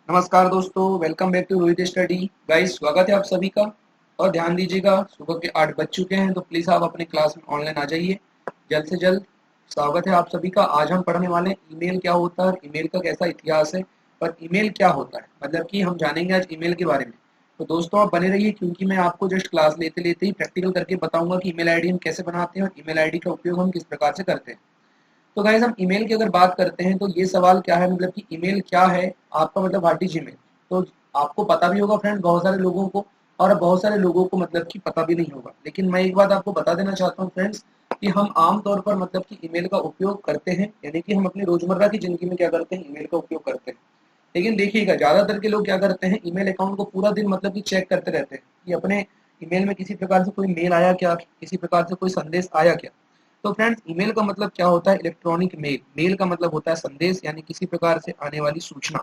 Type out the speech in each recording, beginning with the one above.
नमस्कार दोस्तों, welcome back to Rohit study. Guys, स्वागत है आप सभी का। और ध्यान दीजिएगा, सुबह के 8 बज चुके हैं, तो प्लीज़ आप अपने क्लास में ऑनलाइन आ जाइए जल्द से जल्द। स्वागत है आप सभी का। आज हम पढ़ने वाले हैं ईमेल क्या होता है और ईमेल का कैसा इतिहास है और ईमेल क्या होता है, मतलब कि हम जानेंगे आज ईमेल के बारे में। तो दोस्तों आप बने रहिए, क्योंकि मैं आपको जस्ट क्लास लेते लेते ही प्रैक्टिकल करके बताऊंगा कि ईमेल आईडी हम कैसे बनाते हैं और ईमेल आईडी का उपयोग हम किस प्रकार से करते हैं। तो गाइस, हम ईमेल की अगर बात करते हैं तो ये सवाल क्या है, मतलब कि ईमेल क्या है, आपका मतलब व्हाट इज ईमेल। तो आपको पता भी होगा फ्रेंड, बहुत सारे लोगों को, और बहुत सारे लोगों को मतलब कि पता भी नहीं होगा। लेकिन मैं एक बात आपको बता देना चाहता हूँ फ्रेंड्स, कि हम आम तौर पर मतलब कि ईमेल का उपयोग करते हैं, यानी कि हम अपनी रोजमर्रा की जिंदगी में क्या करते हैं, ईमेल का उपयोग करते हैं। लेकिन देखिएगा, ज्यादातर के लोग क्या करते हैं, ईमेल अकाउंट को पूरा दिन मतलब कि चेक करते रहते हैं कि अपने ईमेल में किसी प्रकार से कोई मेल आया क्या, किसी प्रकार से कोई संदेश आया क्या। तो फ्रेंड्स, ईमेल का मतलब क्या होता है, इलेक्ट्रॉनिक मेल। मेल का मतलब होता है संदेश, यानी किसी प्रकार से आने वाली सूचना।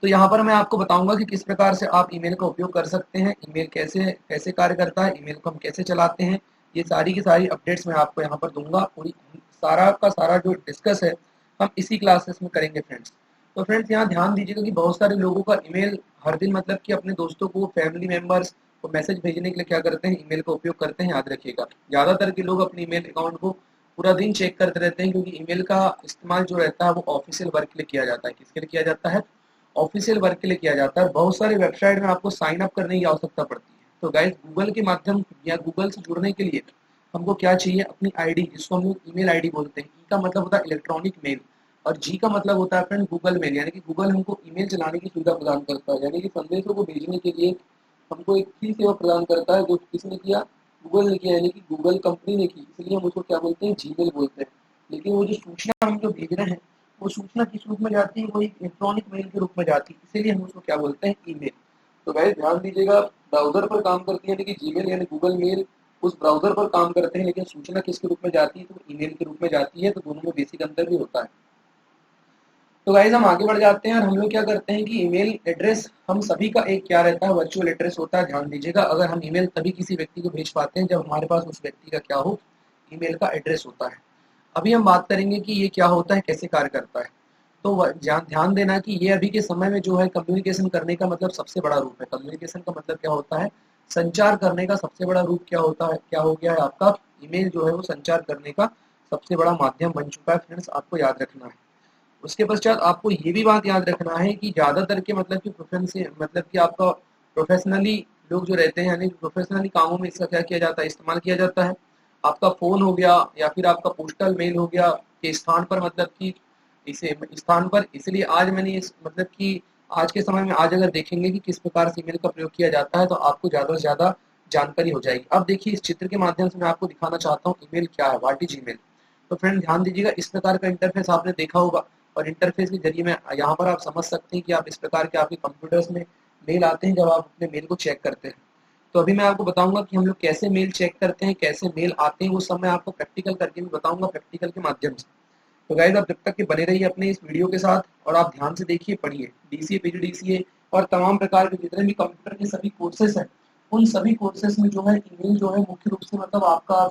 तो यहाँ पर मैं आपको बताऊंगा कि किस प्रकार से आप ईमेल का उपयोग कर सकते हैं, ईमेल कैसे कैसे कार्य करता है, ईमेल को हम कैसे चलाते हैं। ये सारी की सारी अपडेट्स मैं आपको यहाँ पर दूंगा। पूरी सारा का सारा जो डिस्कस है, हम इसी क्लासेस में करेंगे फ्रेंड्स। तो फ्रेंड्स, यहाँ ध्यान दीजिएगा कि बहुत सारे लोगों का ईमेल हर दिन मतलब कि अपने दोस्तों को, फैमिली मेंबर्स को मैसेज भेजने के लिए क्या करते हैं, ईमेल का उपयोग करते हैं। याद रखिएगा, ज़्यादातर के लोग अपने ईमेल अकाउंट को पूरा दिन चेक करते रहते हैं, क्योंकि ईमेल का इस्तेमाल जो रहता है वो ऑफिशियल वर्क के लिए किया जाता है। किसके लिए किया जाता है? ऑफिशियल वर्क के लिए किया जाता है। बहुत सारे वेबसाइट में आपको साइन अप करने की आवश्यकता पड़ती है। तो गाइस, गूगल के माध्यम या गूगल से जुड़ने के लिए हमको क्या चाहिए, अपनी आईडी, जिसको हम लोग ईमेल आईडी बोलते हैं। ई का मतलब होता है इलेक्ट्रॉनिक मेल, और जी का मतलब होता है फ्रेंड गूगल मेल, यानी कि गूगल हमको ईमेल चलाने की सुविधा प्रदान करता है, यानी कि संदेशों को भेजने के लिए हमको एक फ्री सेवा प्रदान करता है, जो किसने किया, गूगल ने किया, यानी कि गूगल कंपनी ने की। इसलिए हम उसको क्या बोलते हैं, जीमेल बोलते हैं। लेकिन वो जो सूचना हम जो भेज रहे हैं, वो सूचना किस रूप में जाती है, वो एक इलेक्ट्रॉनिक मेल के रूप में जाती है, इसीलिए हम उसको क्या बोलते हैं, ईमेल। तो गाइस ध्यान दीजिएगा, ब्राउजर पर काम करती है, यानी कि जीमेल यानी गूगल मेल उस ब्राउजर पर काम करते हैं, लेकिन सूचना किसके रूप में जाती है, तो ईमेल के रूप में जाती है। तो दोनों में बेसिक अंतर भी होता है। तो गाइस, हम आगे बढ़ जाते हैं और हम लोग क्या करते हैं कि ईमेल एड्रेस हम सभी का एक क्या रहता है, वर्चुअल एड्रेस होता है। ध्यान दीजिएगा, अगर हम ईमेल तभी किसी व्यक्ति को भेज पाते हैं जब हमारे पास उस व्यक्ति का क्या हो, ईमेल का एड्रेस होता है। अभी हम बात करेंगे कि ये क्या होता है, कैसे कार्य करता है। तो ध्यान देना कि ये अभी के समय में जो है, कम्युनिकेशन करने का मतलब सबसे बड़ा रूप है। कम्युनिकेशन का मतलब क्या होता है, संचार करने का सबसे बड़ा रूप क्या होता है, क्या हो गया है आपका, ईमेल जो है वो संचार करने का सबसे बड़ा माध्यम बन चुका है फ्रेंड्स, आपको याद रखना है। उसके पश्चात आपको ये भी बात याद रखना है कि ज़्यादातर के मतलब कि प्रोफेशन मतलब कि आपका प्रोफेशनली लोग जो रहते हैं, यानी प्रोफेशनली कामों में इसका क्या किया जाता है, इस्तेमाल किया जाता है। आपका फ़ोन हो गया या फिर आपका पोस्टल मेल हो गया के स्थान पर, मतलब कि इसे स्थान पर, इसलिए आज मैंने इस मतलब कि आज के समय में आज अगर देखेंगे कि किस प्रकार से ईमेल का प्रयोग किया जाता है, तो आपको ज़्यादा से ज़्यादा जानकारी हो जाएगी। अब देखिए, इस चित्र के माध्यम से मैं आपको दिखाना चाहता हूँ ईमेल क्या है, व्हाट इज ईमेल। तो फ्रेंड ध्यान दीजिएगा, इस प्रकार का इंटरफेस आपने देखा होगा, और इंटरफेस के जरिए में यहाँ पर आप समझ सकते हैं कि आप इस प्रकार के आपके कंप्यूटर्स में मेल आते हैं जब आप अपने मेल को चेक करते हैं। तो अभी मैं आपको बताऊंगा कि हम लोग कैसे मेल चेक करते हैं, कैसे मेल आते हैं, वो सब मैं आपको प्रैक्टिकल करके भी बताऊंगा, प्रैक्टिकल के माध्यम से। तो गाइस, आप जब तक के बने रहिए अपने इस वीडियो के साथ, और आप ध्यान से देखिए, पढ़िए। डीसीए, पीजीडीसीए और तमाम प्रकार के जितने भी कंप्यूटर के सभी कोर्सेस हैं, उन सभी कोर्सेस में जो है ईमेल जो है मुख्य रूप से मतलब आपका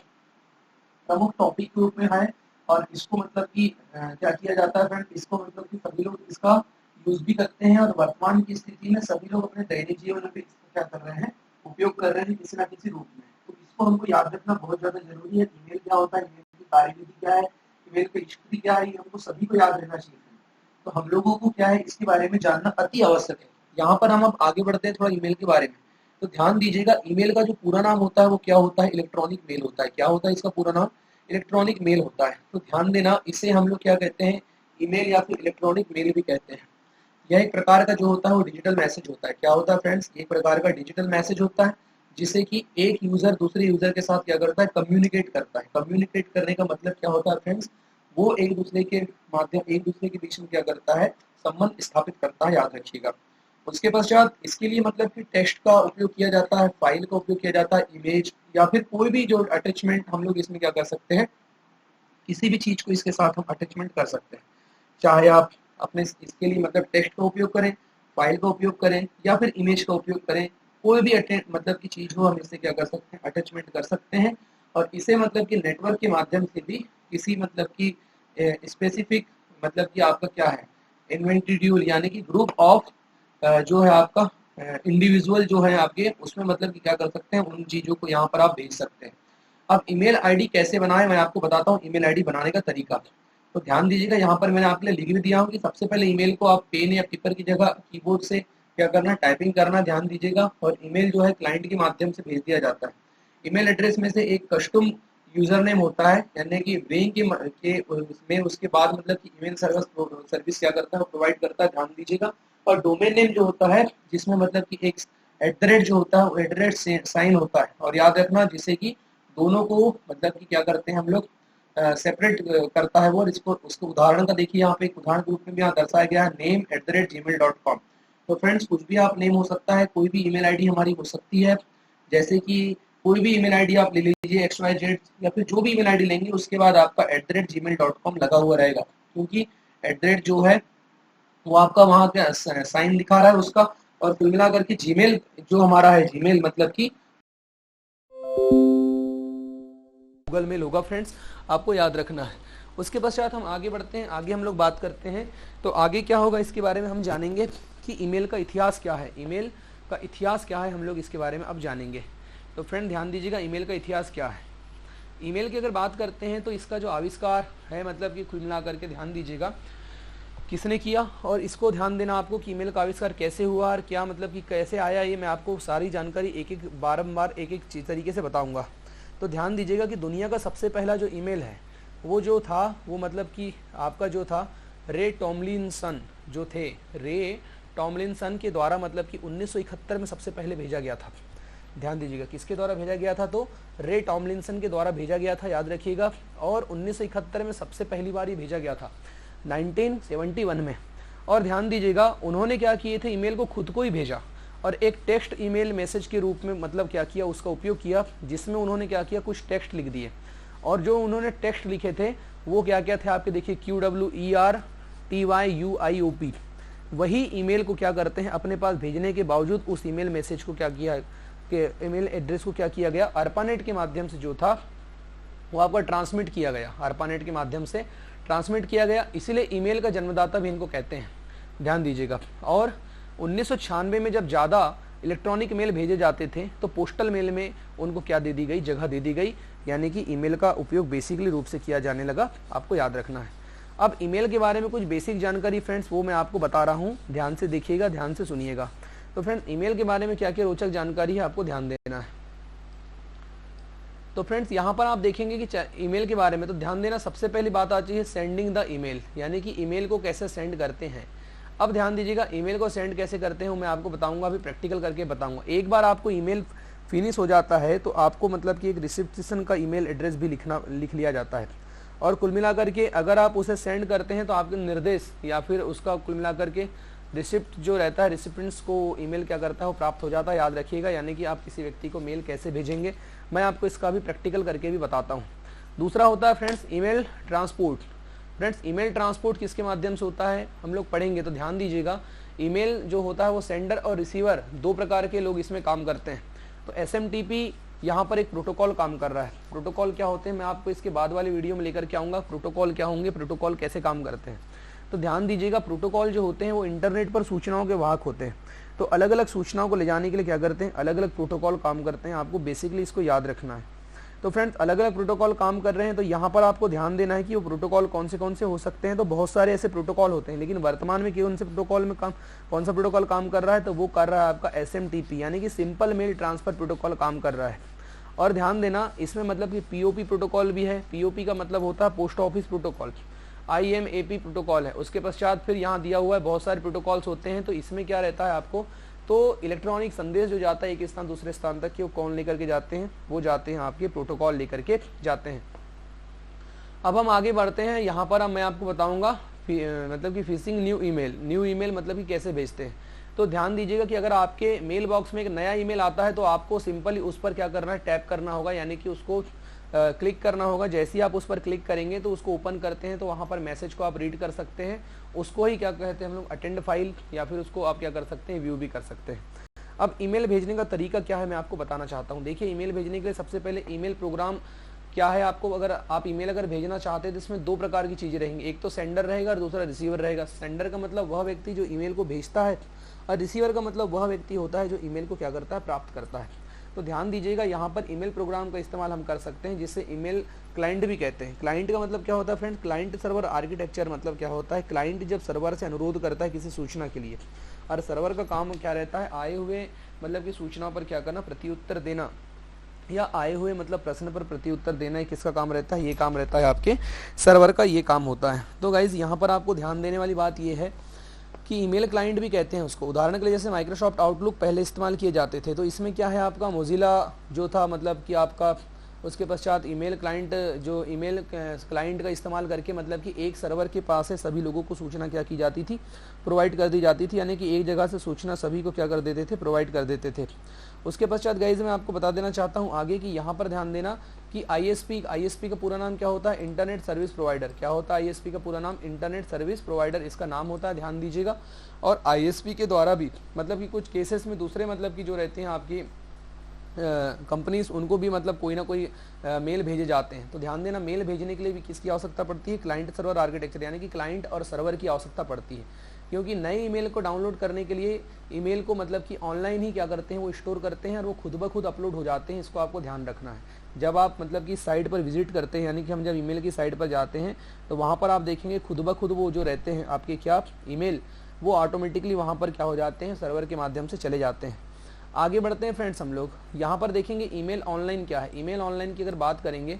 प्रमुख टॉपिक के रूप में है। और इसको मतलब कि क्या किया जाता है फ्रेंड, इसको मतलब कि सभी लोग इसका यूज भी करते हैं, और वर्तमान की स्थिति में सभी लोग अपने दैनिक जीवन में इसको क्या कर रहे हैं, उपयोग कर रहे हैं किसी ना किसी रूप में। तो इसको हमको याद रखना बहुत ज्यादा जरूरी है। ईमेल क्या होता है, ईमेल की कार्यविधि क्या है, ईमेल की स्थिति क्या है, ये हमको सभी को याद रहना चाहिए। तो हम लोगों को क्या है, इसके बारे में जानना अति आवश्यक है। यहाँ पर हम अब आगे बढ़ते हैं थोड़ा ईमेल के बारे में। तो ध्यान दीजिएगा, ईमेल का जो पूरा नाम होता है वो क्या होता है, इलेक्ट्रॉनिक मेल होता है। क्या होता है इसका पूरा नाम, इलेक्ट्रॉनिक मेल होता है। तो ध्यान देना, इसे हम लोग क्या कहते हैं, ईमेल या फिर इलेक्ट्रॉनिक मेल भी कहते हैं। यह एक प्रकार का जो होता है वो डिजिटल मैसेज होता है। क्या होता है फ्रेंड्स, एक प्रकार का डिजिटल मैसेज होता है, जिसे कि एक यूजर दूसरे यूजर के साथ क्या करता है, कम्युनिकेट करता है। कम्युनिकेट करने का मतलब क्या होता है फ्रेंड्स, वो एक दूसरे के माध्यम, एक दूसरे के बीच में क्या करता है, संबंध स्थापित करता है। याद रखिएगा। उसके पश्चात इसके लिए मतलब कि टेक्स्ट का उपयोग किया जाता है, फाइल का उपयोग किया जाता है, इमेज या फिर कोई भी जो अटैचमेंट हम लोग इसमें क्या कर सकते हैं, किसी भी चीज को इसके साथ हम अटैचमेंट कर सकते हैं। चाहे आप अपने इसके लिए मतलब टेक्स्ट का उपयोग करें, फाइल का उपयोग करें, या फिर इमेज का उपयोग करें, कोई भी मतलब की चीज हो, हम इससे क्या कर सकते हैं, अटैचमेंट कर सकते हैं। और इसे मतलब कि नेटवर्क के माध्यम से भी किसी मतलब की स्पेसिफिक मतलब कि आपका क्या है, इन्वेंटरी ड्यूल यानी कि ग्रुप ऑफ जो है आपका इंडिविजुअल जो है आपके, उसमें मतलब कि क्या कर सकते हैं, उन चीज़ों को यहाँ पर आप भेज सकते हैं। अब ईमेल आईडी कैसे बनाएं, मैं आपको बताता हूँ ईमेल आईडी बनाने का तरीका। तो ध्यान दीजिएगा, यहाँ पर मैंने आपके लिए लिख भी दिया हूँ कि सबसे पहले ईमेल को आप पेन या पेपर की जगह कीबोर्ड से क्या करना, टाइपिंग करना, ध्यान दीजिएगा। और ईमेल जो है क्लाइंट के माध्यम से भेज दिया जाता है। ईमेल एड्रेस में से एक कस्टम यूजर नेम होता है, यानी कि वेइंग के उसमें उसके बाद मतलब कि ईमेल सर्विस क्या करता है, प्रोवाइड करता है, ध्यान दीजिएगा। और डोमेन नेम जो होता है, जिसमें मतलब कि एक @ जो होता है वो @ साइन होता है। और याद रखना, जिसे कि दोनों को मतलब कि क्या करते हैं हम लोग, सेपरेट करता है वो। और इसको उसको उदाहरण का देखिए, यहाँ पे एक उदाहरण के रूप में भी यहाँ दर्शाया गया है, name @gmail.com। तो फ्रेंड्स, कुछ भी आप नेम हो सकता है, कोई भी ईमेल आईडी हमारी हो सकती है। जैसे कि कोई भी ईमेल आईडी आप ले लीजिए, XYZ, या फिर जो भी ईमेल आईडी लेंगे उसके बाद आपका @gmail.com लगा हुआ रहेगा, क्योंकि @ जो है वो आपका वहाँ क्या साइन दिखा रहा है उसका। और कुल मिला करके जीमेल जो हमारा है, जीमेल मतलब कि गूगल मेल होगा फ्रेंड्स, आपको याद रखना है। उसके पश्चात हम आगे बढ़ते हैं, आगे हम लोग बात करते हैं। तो आगे क्या होगा इसके बारे में हम जानेंगे कि ईमेल का इतिहास क्या है, ईमेल का इतिहास क्या है, हम लोग इसके बारे में अब जानेंगे। तो फ्रेंड ध्यान दीजिएगा, ईमेल का इतिहास क्या है। ईमेल की अगर बात करते हैं तो इसका जो आविष्कार है, मतलब कि कुल मिला करके ध्यान दीजिएगा किसने किया, और इसको ध्यान देना आपको कि ईमेल का आविष्कार कैसे हुआ और क्या मतलब कि कैसे आया, ये मैं आपको सारी जानकारी एक एक बारंबार एक एक तरीके से बताऊंगा। तो ध्यान दीजिएगा कि दुनिया का सबसे पहला जो ईमेल है वो जो था, वो मतलब कि आपका जो था रे टॉमलिनसन जो थे, रे टॉमलिनसन के द्वारा मतलब कि 1971 में सबसे पहले भेजा गया था। ध्यान दीजिएगा किसके द्वारा भेजा गया था, तो रे टॉमलिनसन के द्वारा भेजा गया था, याद रखिएगा। और 1971 में सबसे पहली बार ये भेजा गया था 1971 में। और ध्यान दीजिएगा उन्होंने क्या किए थे, ईमेल को खुद को ही भेजा और एक टेक्स्ट ईमेल मैसेज के रूप में मतलब क्या किया, उसका उपयोग किया, जिसमें उन्होंने क्या किया, कुछ टेक्स्ट लिख दिए। और जो उन्होंने टेक्स्ट लिखे थे वो क्या क्या थे आपके, देखिए QWERTYUIOP। वही ईमेल को क्या करते हैं, अपने पास भेजने के बावजूद उस ईमेल मैसेज को क्या किया कि ईमेल एड्रेस को क्या किया गया, ARPANET के माध्यम से जो था वो आपका ट्रांसमिट किया गया, ARPANET के माध्यम से ट्रांसमिट किया गया। इसीलिए ईमेल का जन्मदाता भी इनको कहते हैं, ध्यान दीजिएगा। और 1996 में जब ज़्यादा इलेक्ट्रॉनिक मेल भेजे जाते थे तो पोस्टल मेल में उनको क्या दे दी गई, जगह दे दी गई, यानी कि ईमेल का उपयोग बेसिकली रूप से किया जाने लगा, आपको याद रखना है। अब ईमेल के बारे में कुछ बेसिक जानकारी फ्रेंड्स वो मैं आपको बता रहा हूँ, ध्यान से देखिएगा, ध्यान से सुनिएगा। तो फ्रेंड्स ईमेल के बारे में क्या क्या रोचक जानकारी है आपको ध्यान देना है। तो फ्रेंड्स यहाँ पर आप देखेंगे कि ईमेल के बारे में तो ध्यान देना, सबसे पहली बात आती है सेंडिंग द ईमेल, यानी कि ईमेल को कैसे सेंड करते हैं। अब ध्यान दीजिएगा ईमेल को सेंड कैसे करते हैं वो मैं आपको बताऊंगा, अभी प्रैक्टिकल करके बताऊंगा। एक बार आपको ईमेल फिनिश हो जाता है तो आपको मतलब कि एक रिसिप्शन का ईमेल एड्रेस भी लिख लिया जाता है। और कुल मिलाकर के अगर आप उसे सेंड करते हैं तो आपके निर्देश या फिर उसका कुल मिलाकर के रिसिप्ट जो रहता है, रिसिपेंट्स को ईमेल क्या करता है वो प्राप्त हो जाता है, याद रखिएगा। यानी कि आप किसी व्यक्ति को मेल कैसे भेजेंगे मैं आपको इसका भी प्रैक्टिकल करके भी बताता हूँ। दूसरा होता है friends email transport. Friends email transport किसके माध्यम से होता है हम लोग पढ़ेंगे, तो ध्यान दीजिएगा। ईमेल जो होता है वो सेंडर और रिसीवर दो प्रकार के लोग इसमें काम करते हैं। तो SMTP यहाँ पर एक प्रोटोकॉल काम कर रहा है। प्रोटोकॉल क्या होते हैं मैं आपको इसके बाद वाली वीडियो में लेकर के आऊँगा, प्रोटोकॉल क्या होंगे, प्रोटोकॉल कैसे काम करते हैं। तो ध्यान दीजिएगा प्रोटोकॉल जो होते हैं वो इंटरनेट पर सूचनाओं के वाहक होते हैं। तो अलग अलग सूचनाओं को ले जाने के लिए क्या करते हैं, अलग अलग प्रोटोकॉल काम करते हैं, आपको बेसिकली इसको याद रखना है। तो फ्रेंड्स अलग अलग प्रोटोकॉल काम कर रहे हैं, तो यहाँ पर आपको ध्यान देना है कि वो प्रोटोकॉल कौन से हो सकते हैं। तो बहुत सारे ऐसे प्रोटोकॉल होते हैं, लेकिन वर्तमान में कौन से प्रोटोकॉल में कौन सा प्रोटोकॉल काम कर रहा है, तो वो कर रहा है आपका SMTP यानी कि सिंपल मेल ट्रांसफर प्रोटोकॉल काम कर रहा है। और ध्यान देना इसमें मतलब कि POP प्रोटोकॉल भी है। POP का मतलब होता है post office protocol, IMAP protocol है। उसके पश्चात फिर यहाँ दिया हुआ है बहुत सारे प्रोटोकॉल्स होते हैं। तो इसमें क्या रहता है आपको, तो इलेक्ट्रॉनिक संदेश जो जाता है एक स्थान दूसरे स्थान तक, वो कौन लेकर के जाते हैं, वो जाते हैं आपके प्रोटोकॉल लेकर के जाते हैं। अब हम आगे बढ़ते हैं, यहाँ पर अब मैं आपको बताऊंगा मतलब कि फिशिंग न्यू ईमेल मतलब कि कैसे भेजते हैं। तो ध्यान दीजिएगा कि अगर आपके मेल बॉक्स में एक नया ईमेल आता है तो आपको सिंपली उस पर क्या करना है, टैप करना होगा, यानी कि उसको क्लिक करना होगा। जैसे ही आप उस पर क्लिक करेंगे तो उसको ओपन करते हैं तो वहाँ पर मैसेज को आप रीड कर सकते हैं। उसको ही क्या कहते हैं हम लोग अटेंड फाइल, या फिर उसको आप क्या कर सकते हैं, व्यू भी कर सकते हैं। अब ईमेल भेजने का तरीका क्या है मैं आपको बताना चाहता हूँ। देखिए ईमेल भेजने के लिए सबसे पहले ईमेल प्रोग्राम क्या है, आपको अगर आप ईमेल अगर भेजना चाहते हैं तो इसमें 2 प्रकार की चीज़ें रहेंगी, एक तो सेंडर रहेगा और दूसरा रिसीवर रहेगा। सेंडर का मतलब वह व्यक्ति जो ईमेल को भेजता है और रिसीवर का मतलब वह व्यक्ति होता है जो ईमेल को क्या करता है, प्राप्त करता है। तो ध्यान दीजिएगा, यहाँ पर ईमेल प्रोग्राम का इस्तेमाल हम कर सकते हैं जिसे ईमेल क्लाइंट भी कहते हैं। क्लाइंट का मतलब क्या होता है फ्रेंड्स, क्लाइंट सर्वर आर्किटेक्चर मतलब क्या होता है, क्लाइंट जब सर्वर से अनुरोध करता है किसी सूचना के लिए, और सर्वर का काम क्या रहता है, आए हुए मतलब कि सूचनाओं पर क्या करना, प्रत्युत्तर देना, या आए हुए मतलब प्रश्न पर प्रत्युत्तर देना। किसका काम रहता है, ये काम रहता है आपके सर्वर का, ये काम होता है। तो गाइज यहाँ पर आपको ध्यान देने वाली बात ये है कि ईमेल क्लाइंट भी कहते हैं उसको। उदाहरण के लिए जैसे माइक्रोसॉफ्ट आउटलुक पहले इस्तेमाल किए जाते थे, तो इसमें क्या है आपका मोजिला जो था, मतलब कि आपका उसके पश्चात ईमेल क्लाइंट, जो ईमेल क्लाइंट का इस्तेमाल करके मतलब कि एक सर्वर के पास है सभी लोगों को सूचना क्या की जाती थी, प्रोवाइड कर दी जाती थी, यानी कि एक जगह से सूचना सभी को क्या कर देते थे, प्रोवाइड कर देते थे। उसके पश्चात गाइज मैं आपको बता देना चाहता हूँ आगे कि यहाँ पर ध्यान देना कि आईएसपी का पूरा नाम क्या होता है, इंटरनेट सर्विस प्रोवाइडर। क्या होता है आईएसपी का पूरा नाम, इंटरनेट सर्विस प्रोवाइडर इसका नाम होता है, ध्यान दीजिएगा। और आईएसपी के द्वारा भी मतलब कि कुछ केसेस में दूसरे मतलब कि जो रहते हैं आपकी कंपनीज, उनको भी मतलब कोई ना कोई मेल भेजे जाते हैं। तो ध्यान देना, मेल भेजने के लिए भी किसकी आवश्यकता पड़ती है, क्लाइंट सर्वर आर्किटेक्चर, यानी कि क्लाइंट और सर्वर की आवश्यकता पड़ती है। क्योंकि नए ईमेल को डाउनलोड करने के लिए ईमेल को मतलब कि ऑनलाइन ही क्या करते हैं, वो स्टोर करते हैं और वो खुद ब खुद अपलोड हो जाते हैं। इसको आपको ध्यान रखना है। जब आप मतलब कि साइट पर विजिट करते हैं, यानी कि हम जब ईमेल की साइट पर जाते हैं तो वहाँ पर आप देखेंगे खुद ब खुद वो जो रहते हैं आपके क्या ईमेल, वो ऑटोमेटिकली वहाँ पर क्या हो जाते हैं, सर्वर के माध्यम से चले जाते हैं। आगे बढ़ते हैं फ्रेंड्स, हम लोग यहाँ पर देखेंगे ईमेल ऑनलाइन क्या है। ईमेल ऑनलाइन की अगर बात करेंगे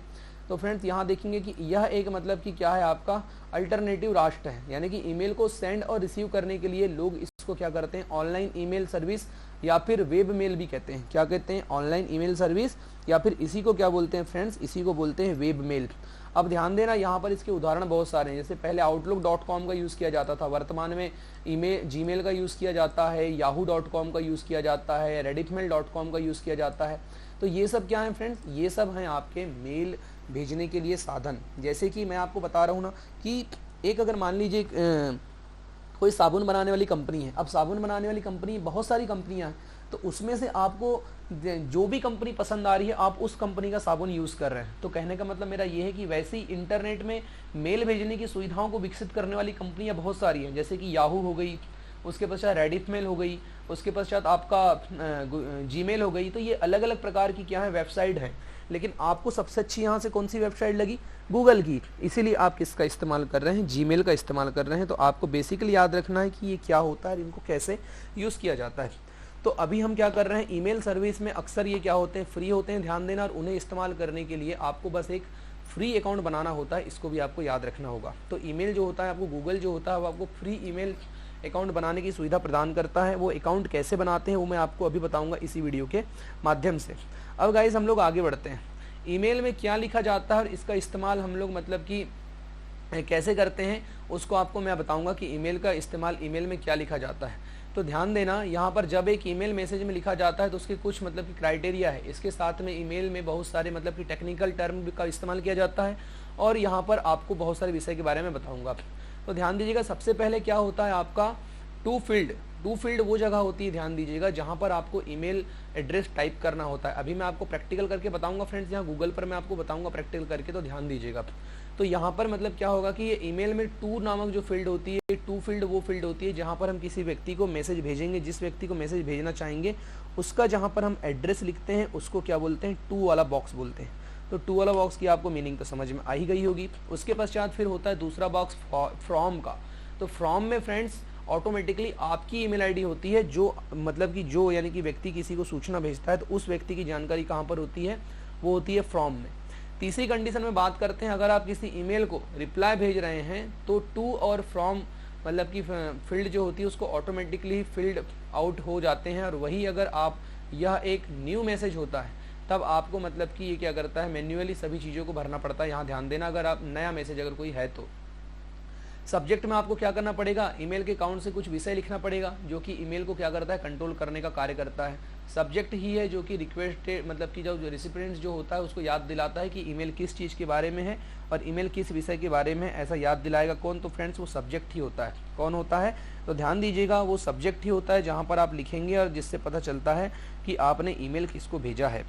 तो फ्रेंड्स यहाँ देखेंगे कि यह एक मतलब कि क्या है आपका अल्टरनेटिव रास्ता है, यानी कि ईमेल को सेंड और रिसीव करने के लिए लोग इसको क्या करते हैं, ऑनलाइन ईमेल सर्विस या फिर वेब मेल भी कहते हैं। क्या कहते हैं, ऑनलाइन ईमेल सर्विस, या फिर इसी को क्या बोलते हैं फ्रेंड्स, इसी को बोलते हैं वेब मेल। अब ध्यान देना, यहाँ पर इसके उदाहरण बहुत सारे हैं। जैसे पहले outlook.com का यूज़ किया जाता था, वर्तमान में जीमेल का यूज़ किया जाता है, yahoo.com का यूज़ किया जाता है, redditmail.com का यूज़ किया जाता है। तो ये सब क्या है फ्रेंड्स, ये सब हैं आपके मेल भेजने के लिए साधन। जैसे कि मैं आपको बता रहा हूँ ना कि एक अगर मान लीजिए कोई साबुन बनाने वाली कंपनी है। अब साबुन बनाने वाली कंपनी, बहुत सारी कंपनियां हैं, तो उसमें से आपको जो भी कंपनी पसंद आ रही है आप उस कंपनी का साबुन यूज़ कर रहे हैं। तो कहने का मतलब मेरा ये है कि वैसे ही इंटरनेट में मेल भेजने की सुविधाओं को विकसित करने वाली कंपनियां बहुत सारी हैं। जैसे कि याहू हो गई, उसके पश्चात रेडिट मेल हो गई, उसके पश्चात आपका जीमेल हो गई। तो ये अलग अलग प्रकार की क्या है, वेबसाइट है। लेकिन आपको सबसे अच्छी यहाँ से कौन सी वेबसाइट लगी, गूगल की, इसीलिए आप किसका इस्तेमाल कर रहे हैं, जीमेल का इस्तेमाल कर रहे हैं। तो आपको बेसिकली याद रखना है कि ये क्या होता है, इनको कैसे यूज़ किया जाता है। तो अभी हम क्या कर रहे हैं, ईमेल सर्विस में अक्सर ये क्या होते हैं, फ्री होते हैं, ध्यान देना। और उन्हें इस्तेमाल करने के लिए आपको बस एक फ्री अकाउंट बनाना होता है, इसको भी आपको याद रखना होगा। तो ईमेल जो होता है आपको, गूगल जो होता है वो आपको फ्री ईमेल अकाउंट बनाने की सुविधा प्रदान करता है। वो अकाउंट कैसे बनाते हैं वो मैं आपको अभी बताऊंगा इसी वीडियो के माध्यम से। अब गाइस हम लोग आगे बढ़ते हैं। ईमेल में क्या लिखा जाता है और इसका इस्तेमाल हम लोग मतलब कि कैसे करते हैं, उसको आपको मैं बताऊंगा कि ईमेल का इस्तेमाल, ईमेल में क्या लिखा जाता है। तो ध्यान देना, यहाँ पर जब एक ईमेल मैसेज में लिखा जाता है तो उसके कुछ मतलब कि क्राइटेरिया है। इसके साथ में ईमेल में बहुत सारे मतलब कि टेक्निकल टर्म का इस्तेमाल किया जाता है, और यहाँ पर आपको बहुत सारे विषय के बारे में बताऊंगा। तो ध्यान दीजिएगा, सबसे पहले क्या होता है आपका टू फील्ड वो जगह होती है, ध्यान दीजिएगा, जहाँ पर आपको ईमेल एड्रेस टाइप करना होता है। अभी मैं आपको प्रैक्टिकल करके बताऊंगा फ्रेंड्स, यहाँ गूगल पर मैं आपको बताऊंगा प्रैक्टिकल करके, तो ध्यान दीजिएगा। तो यहाँ पर मतलब क्या होगा कि ये ईमेल में टू नामक जो फील्ड होती है, टू फील्ड वो फील्ड होती है जहाँ पर हम किसी व्यक्ति को मैसेज भेजेंगे, जिस व्यक्ति को मैसेज भेजना चाहेंगे उसका जहाँ पर हम एड्रेस लिखते हैं उसको क्या बोलते हैं, टू वाला बॉक्स बोलते हैं। तो टू वाला बॉक्स की आपको मीनिंग तो समझ में आ ही गई होगी। उसके पश्चात फिर होता है दूसरा बॉक्स फ्रॉम का। तो फ्रॉम में फ्रेंड्स ऑटोमेटिकली आपकी ईमेल आईडी होती है, जो मतलब कि जो यानी कि व्यक्ति किसी को सूचना भेजता है तो उस व्यक्ति की जानकारी कहाँ पर होती है, वो होती है फ्रॉम में। तीसरी कंडीशन में बात करते हैं, अगर आप किसी ईमेल को रिप्लाई भेज रहे हैं तो टू और फ्रॉम मतलब कि फील्ड जो होती है उसको ऑटोमेटिकली फील्ड आउट हो जाते हैं। और वही अगर आप यह एक न्यू मैसेज होता है तब आपको मतलब कि ये क्या करता है, मैन्युअली सभी चीज़ों को भरना पड़ता है। यहाँ ध्यान देना, अगर आप नया मैसेज अगर कोई है तो सब्जेक्ट में आपको क्या करना पड़ेगा, ईमेल के अकाउंट से कुछ विषय लिखना पड़ेगा, जो कि ईमेल को क्या करता है, कंट्रोल करने का कार्य करता है। सब्जेक्ट ही है जो कि रिक्वेस्ट मतलब कि जो रिसिपिएंट जो होता है उसको याद दिलाता है कि ईमेल किस चीज़ के बारे में है और ईमेल किस विषय के बारे में, ऐसा याद दिलाएगा कौन, तो फ्रेंड्स वो सब्जेक्ट ही होता है। कौन होता है, तो ध्यान दीजिएगा, वो सब्जेक्ट ही होता है जहाँ पर आप लिखेंगे और जिससे पता चलता है कि आपने ईमेल किसको भेजा है।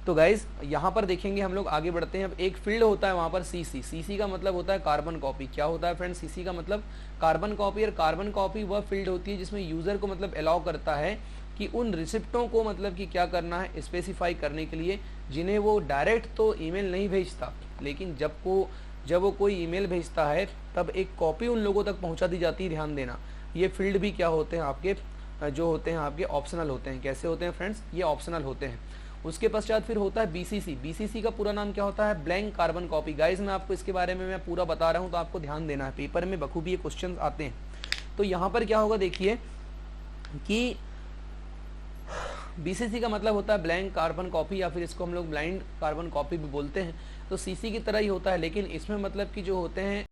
तो गाइज यहाँ पर देखेंगे हम लोग, आगे बढ़ते हैं। अब एक फील्ड होता है वहाँ पर सीसी। सीसी का मतलब होता है कार्बन कॉपी। क्या होता है फ्रेंड्स? सीसी का मतलब कार्बन कॉपी। और कार्बन कॉपी वह फील्ड होती है जिसमें यूज़र को मतलब अलाउ करता है कि उन रिसिप्टों को मतलब कि क्या करना है, स्पेसिफाई करने के लिए, जिन्हें वो डायरेक्ट तो ईमेल नहीं भेजता, लेकिन जब वो कोई ईमेल भेजता है तब एक कॉपी उन लोगों तक पहुंचा दी जाती है। ध्यान देना, ये फील्ड भी क्या होते हैं आपके, जो होते हैं आपके ऑप्शनल होते हैं। कैसे होते हैं फ्रेंड्स? ये ऑप्शनल होते हैं। उसके पश्चात फिर होता है बीसीसी। बीसीसी का पूरा नाम क्या होता है? Blank carbon copy. गाइज मैं आपको इसके बारे में मैं पूरा बता रहा हूँ, तो आपको ध्यान देना है, पेपर में बखूबी ये क्वेश्चन आते हैं। तो यहाँ पर क्या होगा देखिए कि बीसीसी का मतलब होता है ब्लैंक कार्बन कॉपी, या फिर इसको हम लोग ब्लाइंड कार्बन कॉपी भी बोलते हैं। तो सीसी की तरह ही होता है, लेकिन इसमें मतलब कि जो होते हैं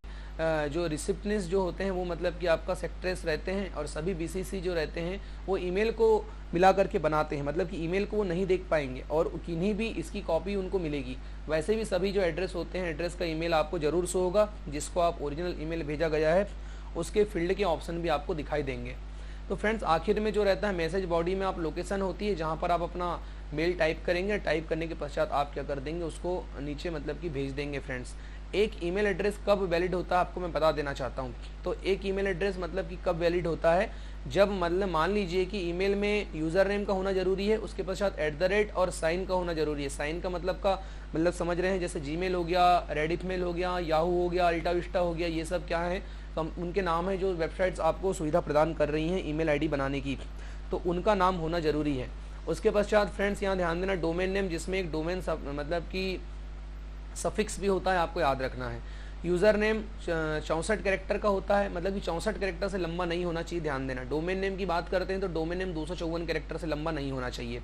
जो रिसिप्टनेस जो होते हैं वो मतलब कि आपका सेक्ट्रेस रहते हैं, और सभी बीसीसी जो रहते हैं वो ईमेल को मिला करके बनाते हैं। मतलब कि ईमेल को वो नहीं देख पाएंगे और किन्हीं भी इसकी कॉपी उनको मिलेगी। वैसे भी सभी जो एड्रेस होते हैं, एड्रेस का ईमेल आपको जरूर शो होगा, जिसको आप ओरिजिनल ईमेल भेजा गया है उसके फील्ड के ऑप्शन भी आपको दिखाई देंगे। तो फ्रेंड्स आखिर में जो रहता है मैसेज बॉडी में आप लोकेशन होती है जहाँ पर आप अपना मेल टाइप करेंगे। टाइप करने के पश्चात आप क्या कर देंगे, उसको नीचे मतलब कि भेज देंगे। फ्रेंड्स एक ईमेल एड्रेस कब वैलिड होता है आपको मैं बता देना चाहता हूँ। तो एक ईमेल एड्रेस मतलब कि कब वैलिड होता है, जब मतलब मान लीजिए कि ईमेल में यूज़र नेम का होना जरूरी है, उसके पश्चात @ और साइन का होना जरूरी है। साइन का मतलब समझ रहे हैं, जैसे जीमेल हो गया, रेडिफ मेल हो गया, याहू हो गया, अल्टा विस्टा हो गया, ये सब क्या है, उनके नाम है जो वेबसाइट्स आपको सुविधा प्रदान कर रही हैं ईमेल आईडी बनाने की, तो उनका नाम होना जरूरी है। उसके पश्चात फ्रेंड्स यहाँ ध्यान देना, डोमेन नेम, जिसमें एक डोमेन मतलब कि सफिक्स भी होता है, आपको याद रखना है। यूज़र नेम 64 कैरेक्टर का होता है, मतलब कि 64 कैरेक्टर से लंबा नहीं होना चाहिए। ध्यान देना, डोमेन नेम की बात करते हैं तो डोमेन नेम 254 कैरेक्टर से लंबा नहीं होना चाहिए।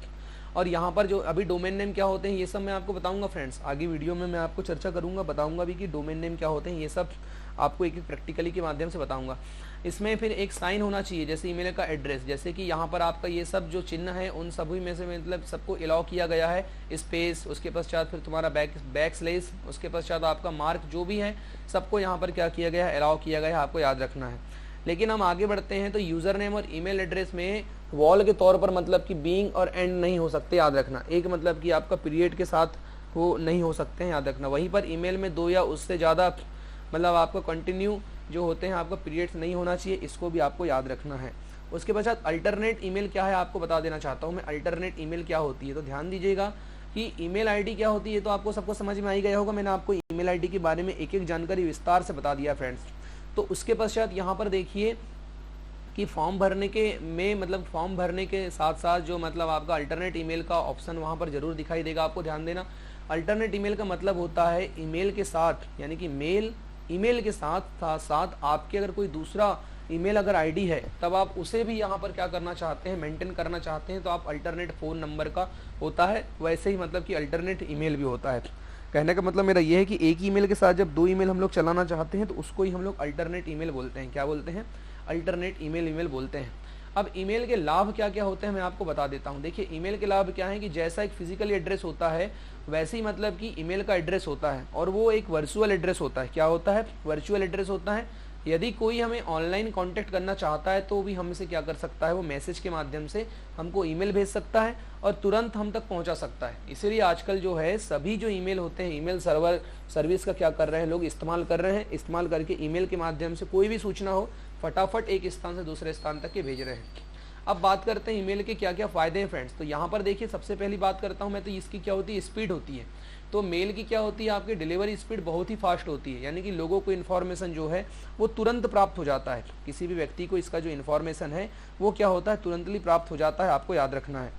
और यहाँ पर जो अभी डोमेन नेम क्या होते हैं ये सब मैं आपको बताऊंगा फ्रेंड्स, आगे वीडियो में मैं आपको चर्चा करूंगा, बताऊंगा भी कि डोमेन नेम क्या होते हैं, ये सब आपको एक प्रैक्टिकली के माध्यम से बताऊंगा। इसमें फिर एक साइन होना चाहिए, जैसे ईमेल का एड्रेस, जैसे कि यहाँ पर आपका ये सब जो चिन्ह है उन सभी में से मतलब सबको अलाउ किया गया है, स्पेस, उसके पश्चात फिर तुम्हारा बैक/, उसके पश्चात आपका मार्क जो भी है सबको यहाँ पर क्या किया गया है, अलाउ किया गया है, आपको याद रखना है। लेकिन हम आगे बढ़ते हैं तो यूज़र नेम और ईमेल एड्रेस में वॉल के तौर पर मतलब कि बीइंग और एंड नहीं हो सकते, याद रखना। एक मतलब कि आपका पीरियड के साथ वो नहीं हो सकते हैं, याद रखना। वहीं पर ईमेल में 2 या उससे ज़्यादा मतलब आपका कंटिन्यू जो होते हैं आपका पीरियड्स नहीं होना चाहिए, इसको भी आपको याद रखना है। उसके पश्चात अल्टरनेट ईमेल क्या है आपको बता देना चाहता हूँ मैं। अल्टरनेट ईमेल क्या होती है, तो ध्यान दीजिएगा कि ईमेल आईडी क्या होती है, तो आपको सबको समझ में आ ही गया होगा। मैंने आपको ईमेल आईडी के बारे में एक एक जानकारी विस्तार से बता दिया फ्रेंड्स। तो उसके पश्चात यहाँ पर देखिए कि फॉर्म भरने के में मतलब फॉर्म भरने के साथ साथ जो मतलब आपका अल्टरनेट ईमेल का ऑप्शन वहाँ पर जरूर दिखाई देगा, आपको ध्यान देना। अल्टरनेट ईमेल का मतलब होता है ईमेल के साथ, यानी कि ईमेल के साथ साथ आपके अगर कोई दूसरा ईमेल अगर आईडी है तब आप उसे भी यहाँ पर क्या करना चाहते हैं, मेंटेन करना चाहते हैं, तो आप अल्टरनेट फ़ोन नंबर का होता है, वैसे ही मतलब कि अल्टरनेट ईमेल भी होता है। कहने का मतलब मेरा ये है कि एक ईमेल के साथ जब 2 ईमेल हम लोग चलाना चाहते हैं तो उसको ही हम लोग अल्टरनेट ईमेल बोलते हैं। क्या बोलते हैं? अल्टरनेट ईमेल बोलते हैं। अब ईमेल के लाभ क्या क्या होते हैं मैं आपको बता देता हूं। देखिए ईमेल के लाभ क्या है कि जैसा एक फिजिकल एड्रेस होता है वैसे ही मतलब कि ईमेल का एड्रेस होता है, और वो एक वर्चुअल एड्रेस होता है। क्या होता है? वर्चुअल एड्रेस होता है। यदि कोई हमें ऑनलाइन कांटेक्ट करना चाहता है तो भी हमसे क्या कर सकता है, वो मैसेज के माध्यम से हमको ईमेल भेज सकता है और तुरंत हम तक पहुंचा सकता है। इसीलिए आजकल जो है सभी जो ईमेल होते हैं, ईमेल सर्वर सर्विस का क्या कर रहे हैं लोग, इस्तेमाल कर रहे हैं। इस्तेमाल करके ईमेल के माध्यम से कोई भी सूचना हो फटाफट एक स्थान से दूसरे स्थान तक के भेज रहे हैं। अब बात करते हैं ईमेल के क्या क्या फ़ायदे हैं फ्रेंड्स। तो यहाँ पर देखिए सबसे पहली बात करता हूँ मैं, तो इसकी क्या होती है, स्पीड होती है। तो मेल की क्या होती है, आपकी डिलीवरी स्पीड बहुत ही फास्ट होती है, यानी कि लोगों को इन्फॉर्मेशन जो है वो तुरंत प्राप्त हो जाता है। किसी भी व्यक्ति को इसका जो इन्फॉर्मेशन है वो क्या होता है, तुरंतली प्राप्त हो जाता है, आपको याद रखना है।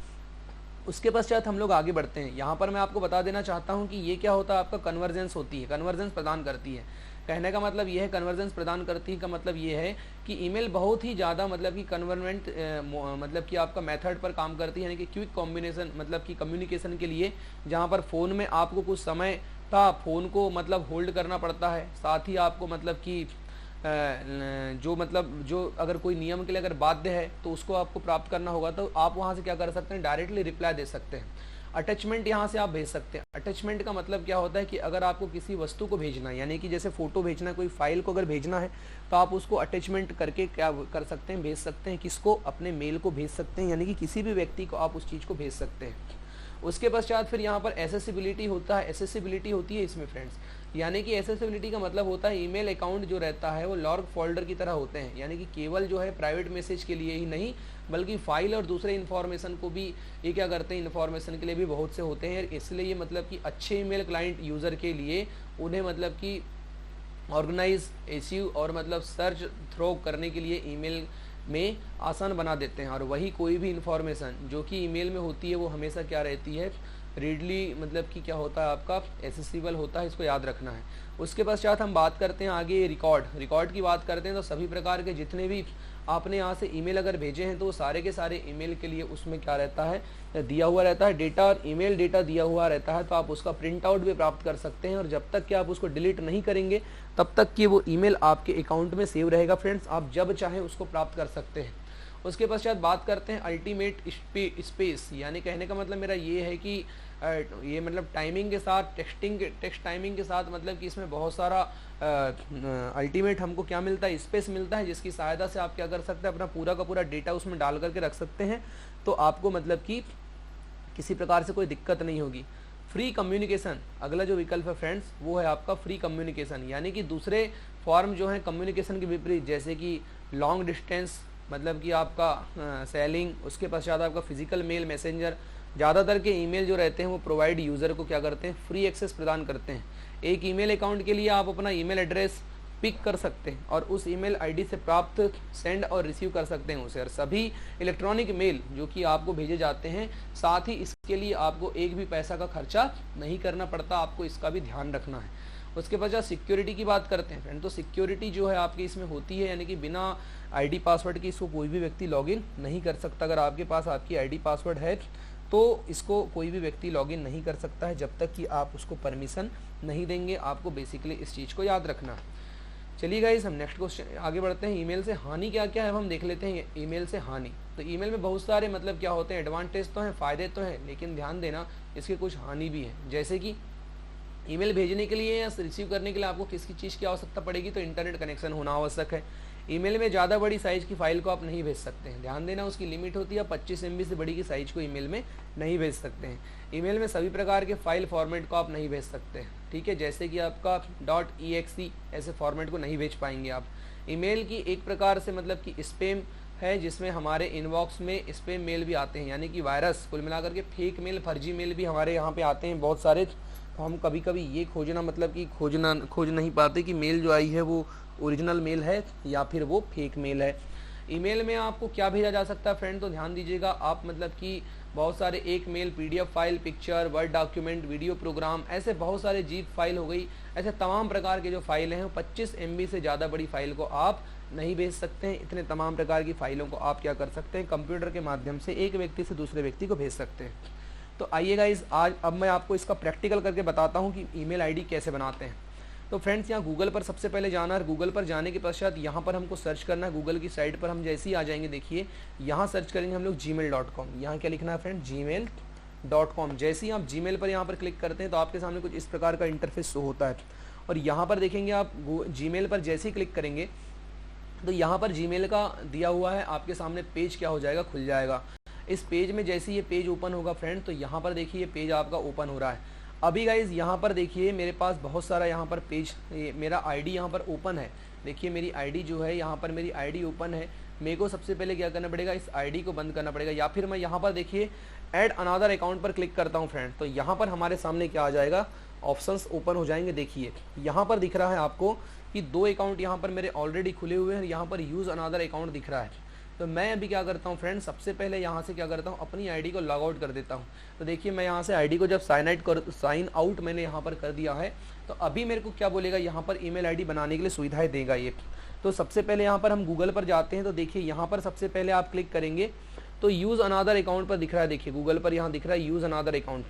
उसके पश्चात हम लोग आगे बढ़ते हैं। यहाँ पर मैं आपको बता देना चाहता हूँ कि ये क्या होता है, आपका कन्वर्जेंस होती है, कन्वर्जेंस प्रदान करती है। कहने का मतलब ये है, कन्वर्जेंस प्रदान करती है का मतलब ये है कि ईमेल बहुत ही ज़्यादा मतलब कि कन्वर्मेंट मतलब कि आपका मेथड पर काम करती है, यानी कि क्विक कॉम्बिनेशन मतलब कि कम्युनिकेशन के लिए, जहाँ पर फ़ोन में आपको कुछ समय था फ़ोन को मतलब होल्ड करना पड़ता है, साथ ही आपको मतलब कि जो अगर कोई नियम के लिए अगर बाध्य है तो उसको आपको प्राप्त करना होगा, तो आप वहाँ से क्या कर सकते हैं, डायरेक्टली रिप्लाई दे सकते हैं। अटैचमेंट यहाँ से आप भेज सकते हैं। अटैचमेंट का मतलब क्या होता है कि अगर आपको किसी वस्तु को भेजना है, यानी कि जैसे फोटो भेजना है, कोई फाइल को अगर भेजना है तो आप उसको अटैचमेंट करके क्या कर सकते हैं, भेज सकते हैं। किसको? अपने मेल को भेज सकते हैं, यानी कि किसी भी व्यक्ति को आप उस चीज़ को भेज सकते हैं। उसके पश्चात फिर यहाँ पर एसेसिबिलिटी होता है, एसेसिबिलिटी होती है इसमें फ्रेंड्स, यानी कि एसेसिबिलिटी का मतलब होता है ईमेल अकाउंट जो रहता है वो लॉग फोल्डर की तरह होते हैं, यानी कि केवल जो है प्राइवेट मैसेज के लिए ही नहीं बल्कि फाइल और दूसरे इन्फॉर्मेशन को भी ये क्या करते हैं, इन्फॉर्मेशन के लिए भी बहुत से होते हैं। इसलिए ये मतलब कि अच्छे ईमेल क्लाइंट यूज़र के लिए उन्हें मतलब कि ऑर्गेनाइज, इश्यू और मतलब सर्च थ्रो करने के लिए ईमेल में आसान बना देते हैं। और वही कोई भी इन्फॉर्मेशन जो कि ईमेल में होती है वो हमेशा क्या रहती है, रीडली मतलब कि क्या होता है आपका एसेसिबल होता है, इसको याद रखना है। उसके पश्चात हम बात करते हैं आगे रिकॉर्ड की बात करते हैं। तो सभी प्रकार के जितने भी आपने यहाँ से ईमेल अगर भेजे हैं तो वो सारे के सारे ईमेल के लिए उसमें क्या रहता है, दिया हुआ रहता है डेटा, और ईमेल डेटा दिया हुआ रहता है, तो आप उसका प्रिंट आउट भी प्राप्त कर सकते हैं। और जब तक कि आप उसको डिलीट नहीं करेंगे तब तक कि वो ईमेल आपके अकाउंट में सेव रहेगा फ्रेंड्स, आप जब चाहें उसको प्राप्त कर सकते हैं। उसके पश्चात बात करते हैं अल्टीमेट स्पेस, यानी कहने का मतलब मेरा ये है कि ये मतलब टाइमिंग के साथ टेक्स्ट टाइमिंग के साथ मतलब कि इसमें बहुत सारा अल्टीमेट हमको क्या मिलता है, स्पेस मिलता है, जिसकी सहायता से आप क्या कर सकते हैं, अपना पूरा का पूरा डेटा उसमें डाल करके रख सकते हैं। तो आपको मतलब कि किसी प्रकार से कोई दिक्कत नहीं होगी। फ्री कम्युनिकेशन, अगला जो विकल्प है फ्रेंड्स वो है आपका फ्री कम्युनिकेशन, यानी कि दूसरे फॉर्म जो है कम्युनिकेशन के विपरीत, जैसे कि लॉन्ग डिस्टेंस मतलब कि आपका सेलिंग, उसके पश्चात आपका फिजिकल मेल मैसेंजर, ज़्यादातर के ईमेल जो रहते हैं वो प्रोवाइड यूज़र को क्या करते हैं, फ्री एक्सेस प्रदान करते हैं। एक ईमेल अकाउंट के लिए आप अपना ईमेल एड्रेस पिक कर सकते हैं और उस ईमेल आईडी से प्राप्त सेंड और रिसीव कर सकते हैं उसे, और सभी इलेक्ट्रॉनिक मेल जो कि आपको भेजे जाते हैं, साथ ही इसके लिए आपको एक भी पैसा का खर्चा नहीं करना पड़ता, आपको इसका भी ध्यान रखना है। उसके पश्चात सिक्योरिटी की बात करते हैं फ्रेंड। तो सिक्योरिटी जो है आपकी इसमें होती है, यानी कि बिना आईडी पासवर्ड की इसको कोई भी व्यक्ति लॉगिन नहीं कर सकता। अगर आपके पास आपकी आईडी पासवर्ड है तो इसको कोई भी व्यक्ति लॉगिन नहीं कर सकता है जब तक कि आप उसको परमिशन नहीं देंगे। आपको बेसिकली इस चीज़ को याद रखना है। चलिए गाइस, हम नेक्स्ट क्वेश्चन आगे बढ़ते हैं। ईमेल से हानि क्या क्या है हम देख लेते हैं। ईमेल से हानि, तो ईमेल में बहुत सारे मतलब क्या होते हैं, एडवांटेज तो हैं, फ़ायदे तो हैं, लेकिन ध्यान देना इसके कुछ हानि भी हैं। जैसे कि ईमेल भेजने के लिए या रिसीव करने के लिए आपको किसकी चीज़ की आवश्यकता पड़ेगी, तो इंटरनेट कनेक्शन होना आवश्यक है। ईमेल में ज़्यादा बड़ी साइज़ की फ़ाइल को आप नहीं भेज सकते हैं, ध्यान देना उसकी लिमिट होती है, 25 MB से बड़ी की साइज़ को ईमेल में नहीं भेज सकते हैं। ईमेल में सभी प्रकार के फाइल फॉर्मेट को आप नहीं भेज सकते हैं, ठीक है, जैसे कि आपका .exe ऐसे फॉर्मेट को नहीं भेज पाएंगे आप। ईमेल की एक प्रकार से मतलब कि स्पैम है, जिसमें हमारे इनबॉक्स में स्पैम मेल भी आते हैं, यानी कि वायरस, कुल मिलाकर के फेक मेल, फर्जी मेल भी हमारे यहाँ पे आते हैं बहुत सारे। तो हम कभी कभी ये खोजना मतलब कि खोज नहीं पाते कि मेल जो आई है वो ओरिजिनल मेल है या फिर वो फेक मेल है। ईमेल में आपको क्या भेजा जा सकता है फ्रेंड, तो ध्यान दीजिएगा आप मतलब कि बहुत सारे एक mail, PDF file, picture, word document, video program, ऐसे बहुत सारे जीप फाइल हो गई, ऐसे तमाम प्रकार के जो फाइलें हैं 25 MB से ज़्यादा बड़ी फाइल को आप नहीं भेज सकते हैं। इतने तमाम प्रकार की फाइलों को आप क्या कर सकते हैं, कंप्यूटर के माध्यम से एक व्यक्ति से दूसरे व्यक्ति को भेज सकते हैं। तो आइए गाइस, आज अब मैं आपको इसका प्रैक्टिकल करके बताता हूँ कि ईमेल आईडी कैसे बनाते हैं। तो फ्रेंड्स, यहाँ गूगल पर सबसे पहले जाना है। गूगल पर जाने के पश्चात यहाँ पर हमको सर्च करना है। गूगल की साइट पर हम जैसे ही आ जाएंगे, देखिए यहाँ सर्च करेंगे हम लोग gmail.com। यहाँ क्या लिखना है फ्रेंड, gmail.com। जैसे ही आप जीमेल पर यहाँ पर क्लिक करते हैं तो आपके सामने कुछ इस प्रकार का इंटरफेस शो होता है, और यहाँ पर देखेंगे आप जीमेल पर जैसे ही क्लिक करेंगे तो यहाँ पर जीमेल का दिया हुआ है, आपके सामने पेज क्या हो जाएगा, खुल जाएगा। इस पेज में जैसे ये पेज ओपन होगा फ्रेंड, तो यहाँ पर देखिए ये पेज आपका ओपन हो रहा है। अभी गाइज यहाँ पर देखिए मेरे पास बहुत सारा यहाँ पर पेज, मेरा आईडी यहाँ पर ओपन है। देखिए मेरी आईडी जो है, यहाँ पर मेरी आईडी ओपन है। मेरे को सबसे पहले क्या करना पड़ेगा, इस आईडी को बंद करना पड़ेगा, या फिर मैं यहाँ पर देखिए ऐड अनदर अकाउंट पर क्लिक करता हूँ फ्रेंड। तो यहाँ पर हमारे सामने क्या आ जाएगा, ऑप्शंस ओपन हो जाएंगे। देखिए यहाँ पर दिख रहा है आपको कि 2 अकाउंट यहाँ पर मेरे ऑलरेडी खुले हुए हैं, यहाँ पर यूज़ अनदर अकाउंट दिख रहा है। तो मैं अभी क्या करता हूँ फ्रेंड, सबसे पहले यहाँ से क्या करता हूँ, अपनी आईडी को लॉग आउट कर देता हूँ। तो देखिए मैं यहाँ से आईडी को जब साइन आउट मैंने यहाँ पर कर दिया है, तो अभी मेरे को क्या बोलेगा, यहाँ पर ईमेल आईडी बनाने के लिए सुविधाएं देगा ये। तो सबसे पहले यहाँ पर हम गूगल पर जाते हैं। तो देखिए यहाँ पर सबसे पहले आप क्लिक करेंगे तो यूज़ अनदर अकाउंट पर दिख रहा है। देखिए गूगल पर यहाँ दिख रहा है यूज़ अनदर अकाउंट।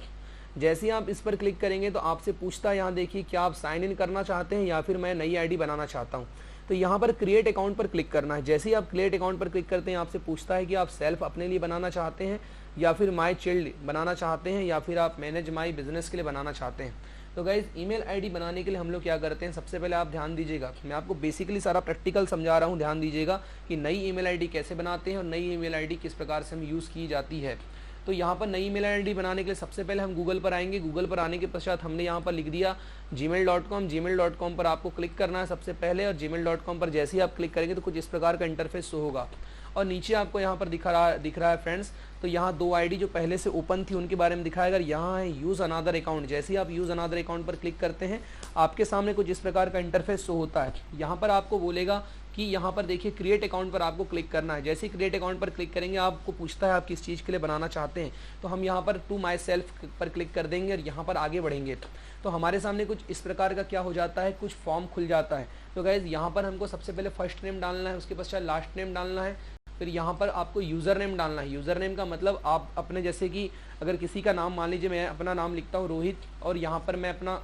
जैसे ही आप इस पर क्लिक करेंगे तो आपसे पूछता है यहाँ देखिए क्या आप साइन इन करना चाहते हैं या फिर मैं नई आईडी बनाना चाहता हूँ। तो यहाँ पर क्रिएट अकाउंट पर क्लिक करना है। जैसे ही आप क्रिएट अकाउंट पर क्लिक करते हैं आपसे पूछता है कि आप सेल्फ अपने लिए बनाना चाहते हैं या फिर माई चाइल्ड बनाना चाहते हैं या फिर आप मैनेज माई बिजनेस के लिए बनाना चाहते हैं। तो गाइज ईमेल आईडी बनाने के लिए हम लोग क्या करते हैं, सबसे पहले आप ध्यान दीजिएगा, मैं आपको बेसिकली सारा प्रैक्टिकल समझा रहा हूँ, ध्यान दीजिएगा कि नई ईमेल आईडी कैसे बनाते हैं और नई ईमेल आईडी किस प्रकार से हम यूज़ की जाती है। तो यहाँ पर नई ईमेल आईडी बनाने के लिए सबसे पहले हम गूगल पर आएंगे। गूगल पर आने के पश्चात हमने यहाँ पर लिख दिया gmail.com। gmail.com पर आपको क्लिक करना है सबसे पहले, और gmail.com पर जैसे ही आप क्लिक करेंगे तो कुछ इस प्रकार का इंटरफेस शो होगा। और नीचे आपको यहाँ पर दिख रहा है फ्रेंड्स, तो यहाँ 2 आईडी जो पहले से ओपन थी उनके बारे में दिखाएगा। यहाँ है यूज़ अनदर अकाउंट। जैसे ही आप यूज़ अनदर अकाउंट पर क्लिक करते हैं आपके सामने कुछ इस प्रकार का इंटरफेस शो होता है। यहाँ पर आपको बोलेगा कि यहाँ पर देखिए क्रिएट अकाउंट पर आपको क्लिक करना है। जैसे ही क्रिएट अकाउंट पर क्लिक करेंगे आपको पूछता है आप किस चीज़ के लिए बनाना चाहते हैं, तो हम यहाँ पर टू माई सेल्फ पर क्लिक कर देंगे और यहाँ पर आगे बढ़ेंगे तो हमारे सामने कुछ इस प्रकार का क्या हो जाता है, कुछ फॉर्म खुल जाता है। तो गाइज़ यहाँ पर हमको सबसे पहले फर्स्ट नेम डालना है, उसके पश्चात लास्ट नेम डालना है, फिर यहाँ पर आपको यूज़र नेम डालना है। यूज़र नेम का मतलब आप अपने, जैसे कि अगर किसी का नाम, मान लीजिए मैं अपना नाम लिखता हूँ रोहित, और यहाँ पर मैं अपना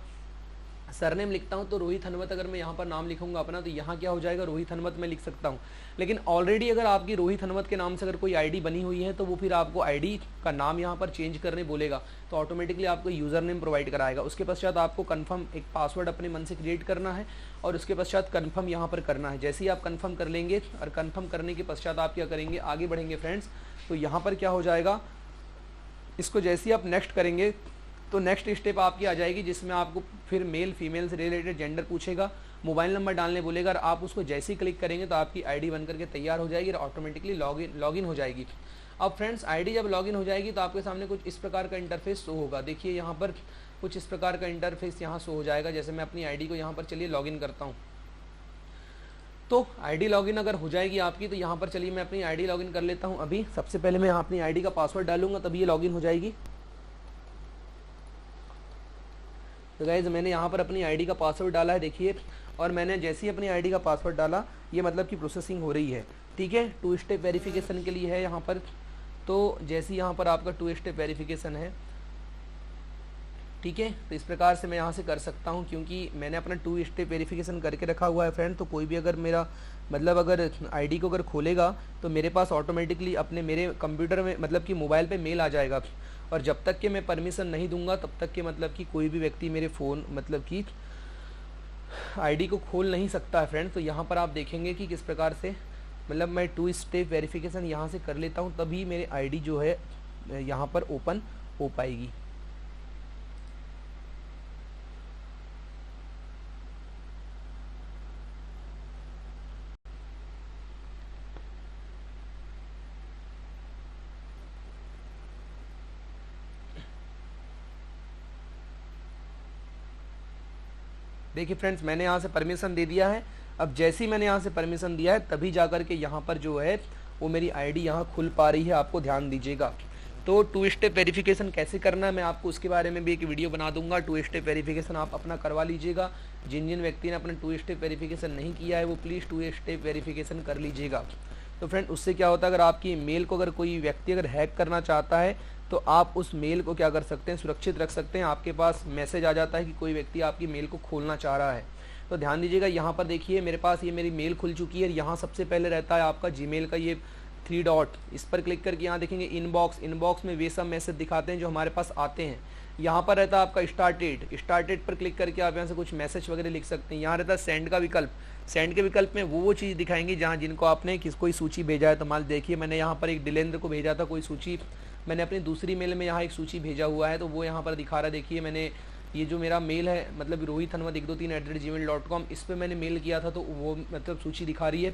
सरनेम लिखता हूँ तो रोहित हनवत, अगर मैं यहाँ पर नाम लिखूंगा अपना तो यहाँ क्या हो जाएगा, रोहित हनवत मैं लिख सकता हूँ। लेकिन ऑलरेडी अगर आपकी रोहित हनवत के नाम से अगर कोई आईडी बनी हुई है तो वो फिर आपको आईडी का नाम यहाँ पर चेंज करने बोलेगा, तो ऑटोमेटिकली आपको यूज़र नेम प्रोवाइड कराएगा। उसके पश्चात आपको कन्फर्म एक पासवर्ड अपने मन से क्रिएट करना है और उसके पश्चात कन्फर्म यहाँ पर करना है। जैसे ही आप कन्फर्म कर लेंगे और कन्फर्म करने के पश्चात आप क्या करेंगे, आगे बढ़ेंगे फ्रेंड्स, तो यहाँ पर क्या हो जाएगा, इसको जैसे ही आप नेक्स्ट करेंगे तो नेक्स्ट स्टेप आपकी आ जाएगी जिसमें आपको फिर मेल फीमेल से रिलेटेड जेंडर पूछेगा, मोबाइल नंबर डालने बोलेगा, और आप उसको जैसे ही क्लिक करेंगे तो आपकी आईडी बन करके तैयार हो जाएगी और ऑटोमेटिकली लॉगिन हो जाएगी। अब फ्रेंड्स आईडी जब लॉगिन हो जाएगी तो आपके सामने कुछ इस प्रकार का इंटरफेस शो होगा। देखिए यहाँ पर कुछ इस प्रकार का इंटरफेस यहाँ शो हो जाएगा। जैसे मैं अपनी आईडी को यहाँ पर चलिए लॉगिन करता हूँ, तो आईडी लॉगिन अगर हो जाएगी आपकी, तो यहाँ पर चलिए मैं अपनी आईडी लॉगिन कर लेता हूँ। अभी सबसे पहले मैं अपनी आईडी का पासवर्ड डालूंगा तभी ये लॉगिन हो जाएगी। तो गाइज मैंने यहाँ पर अपनी आईडी का पासवर्ड डाला है देखिए, और मैंने जैसे ही अपनी आईडी का पासवर्ड डाला ये मतलब कि प्रोसेसिंग हो रही है। ठीक है, 2 स्टेप वेरिफिकेशन के लिए है यहाँ पर, तो जैसे यहाँ पर आपका 2 स्टेप वेरिफिकेशन है, ठीक है, तो इस प्रकार से मैं यहाँ से कर सकता हूँ क्योंकि मैंने अपना 2 स्टेप वेरिफिकेशन करके रखा हुआ है फ्रेंड। तो कोई भी अगर मेरा मतलब अगर आईडी को अगर खोलेगा तो मेरे पास ऑटोमेटिकली अपने मेरे कंप्यूटर में मतलब कि मोबाइल पे मेल आ जाएगा, और जब तक कि मैं परमिशन नहीं दूंगा तब तक कि मतलब कि कोई भी व्यक्ति मेरे फ़ोन मतलब कि आईडी को खोल नहीं सकता है फ्रेंड। तो यहाँ पर आप देखेंगे कि किस प्रकार से मतलब मैं 2 स्टेप वेरिफिकेशन यहाँ से कर लेता हूँ तभी मेरी आईडी जो है यहाँ पर ओपन हो पाएगी। देखिए फ्रेंड्स मैंने यहाँ से परमिशन दे दिया है। अब जैसे ही मैंने यहाँ से परमिशन दिया है तभी जा कर के यहाँ पर जो है वो मेरी आईडी यहाँ खुल पा रही है, आपको ध्यान दीजिएगा। तो 2 स्टेप वेरिफिकेशन कैसे करना है मैं आपको उसके बारे में भी एक वीडियो बना दूंगा। 2 स्टेप वेरिफिकेशन आप अपना करवा लीजिएगा। जिन जिन व्यक्ति ने अपना 2 स्टेप वेरिफिकेशन नहीं किया है वो प्लीज़ 2 स्टेप वेरिफिकेशन कर लीजिएगा। तो फ्रेंड उससे क्या होता है, अगर आपकी मेल को अगर कोई व्यक्ति अगर हैक करना चाहता है तो आप उस मेल को क्या कर सकते हैं, सुरक्षित रख सकते हैं। आपके पास मैसेज आ जाता है कि कोई व्यक्ति आपकी मेल को खोलना चाह रहा है। तो ध्यान दीजिएगा, यहाँ पर देखिए मेरे पास ये मेरी मेल खुल चुकी है। यहाँ सबसे पहले रहता है आपका जीमेल का ये 3 डॉट, इस पर क्लिक करके यहाँ देखेंगे इनबॉक्स में वे सब मैसेज दिखाते हैं जो हमारे पास आते हैं। यहाँ पर रहता है आपका स्टार्टेड पर क्लिक करके आप यहाँ से कुछ मैसेज वगैरह लिख सकते हैं। यहाँ रहता है सेंड का विकल्प, सेंड के विकल्प में वो चीज़ दिखाएंगी जहाँ जिनको आपने कोई सूची भेजा है। तो मान देखिए मैंने यहाँ पर एक दिलेंद्र को भेजा था कोई सूची, मैंने अपनी दूसरी मेल में यहाँ एक सूची भेजा हुआ है तो वो यहाँ पर दिखा रहा है। देखिए मैंने ये जो मेरा मेल है मतलब रोहित हनवत 123@gmail.com, इस पर मैंने मेल किया था तो वो मतलब सूची दिखा रही है।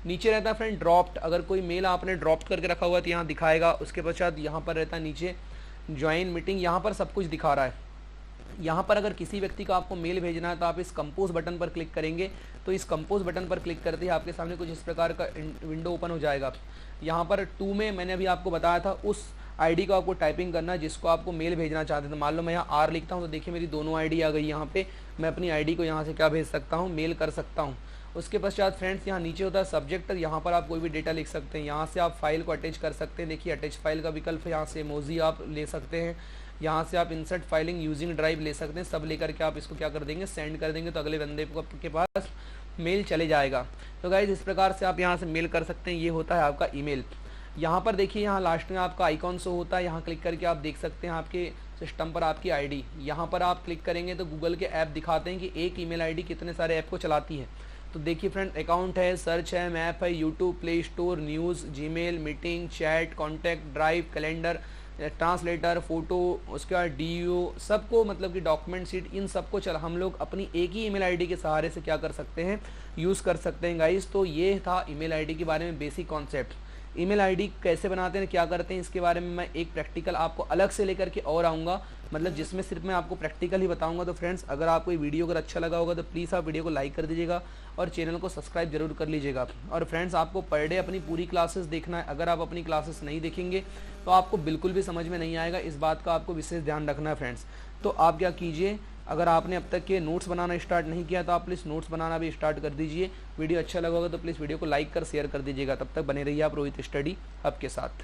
नीचे रहता है फ्रेंड ड्रॉप्ड, अगर कोई मेल आपने ड्रॉप्ड करके रखा हुआ है तो यहाँ दिखाएगा। उसके पश्चात यहाँ पर रहता है नीचे ज्वाइन मीटिंग, यहाँ पर सब कुछ दिखा रहा है। यहाँ पर अगर किसी व्यक्ति को आपको मेल भेजना है तो आप इस कंपोज बटन पर क्लिक करेंगे, तो इस कंपोज बटन पर क्लिक करते ही आपके सामने कुछ इस प्रकार का विंडो ओपन हो जाएगा। यहाँ पर 2 में मैंने अभी आपको बताया था उस आईडी को आपको टाइपिंग करना है जिसको आपको मेल भेजना चाहते हैं। तो मान लो मैं यहाँ आर लिखता हूँ तो देखिए मेरी दोनों आईडी आ गई। यहाँ पे मैं अपनी आईडी को यहाँ से क्या भेज सकता हूँ, मेल कर सकता हूँ। उसके पश्चात फ्रेंड्स यहाँ नीचे होता है सब्जेक्ट, यहाँ पर आप कोई भी डेटा लिख सकते हैं। यहाँ से आप फाइल को अटैच कर सकते हैं। देखिए अटैच फाइल का विकल्प है, यहाँ से इमोजी आप ले सकते हैं। यहाँ से आप इंसर्ट फाइलिंग यूजिंग ड्राइव ले सकते हैं। सब लेकर के आप इसको क्या कर देंगे, सेंड कर देंगे तो अगले बंदे के पास मेल चले जाएगा। तो गाइज इस प्रकार से आप यहाँ से मेल कर सकते हैं। ये होता है आपका ईमेल। यहाँ पर देखिए यहाँ लास्ट में आपका आइकॉन शो होता है, यहाँ क्लिक करके आप देख सकते हैं आपके सिस्टम पर आपकी आईडी। यहाँ पर आप क्लिक करेंगे तो गूगल के ऐप दिखाते हैं कि एक ईमेल आईडी कितने सारे ऐप को चलाती है। तो देखिए फ्रेंड अकाउंट है, सर्च है, मैप है, YouTube, play store, news, Gmail, meeting, chat, contact, drive, calendar, translator, photo, उसके बाद DO, सबको मतलब कि डॉक्यूमेंट शीट, इन सबको हम लोग अपनी एक ही ईमेल आईडी के सहारे से क्या कर सकते हैं, यूज़ कर सकते हैं गाइस। तो ये था ईमेल आईडी के बारे में बेसिक कॉन्सेप्ट। ईमेल आईडी कैसे बनाते हैं, क्या करते हैं, इसके बारे में मैं एक प्रैक्टिकल आपको अलग से लेकर के और आऊँगा, मतलब जिसमें सिर्फ मैं आपको प्रैक्टिकल ही बताऊंगा। तो फ्रेंड्स, अगर आपको ये वीडियो अगर अच्छा लगा होगा तो प्लीज़ आप वीडियो को लाइक कर दीजिएगा और चैनल को सब्सक्राइब जरूर कर लीजिएगा। और फ्रेंड्स, आपको पर डे अपनी पूरी क्लासेस देखना है। अगर आप अपनी क्लासेस नहीं देखेंगे तो आपको बिल्कुल भी समझ में नहीं आएगा, इस बात का आपको विशेष ध्यान रखना है फ्रेंड्स। तो आप क्या कीजिए, अगर आपने अब तक के नोट्स बनाना स्टार्ट नहीं किया तो आप प्लीज़ नोट्स बनाना भी स्टार्ट कर दीजिए। वीडियो अच्छा लगा होगा तो प्लीज़ वीडियो को लाइक कर शेयर कर दीजिएगा। तब तक बने रहिए आप रोहित स्टडी हब के साथ।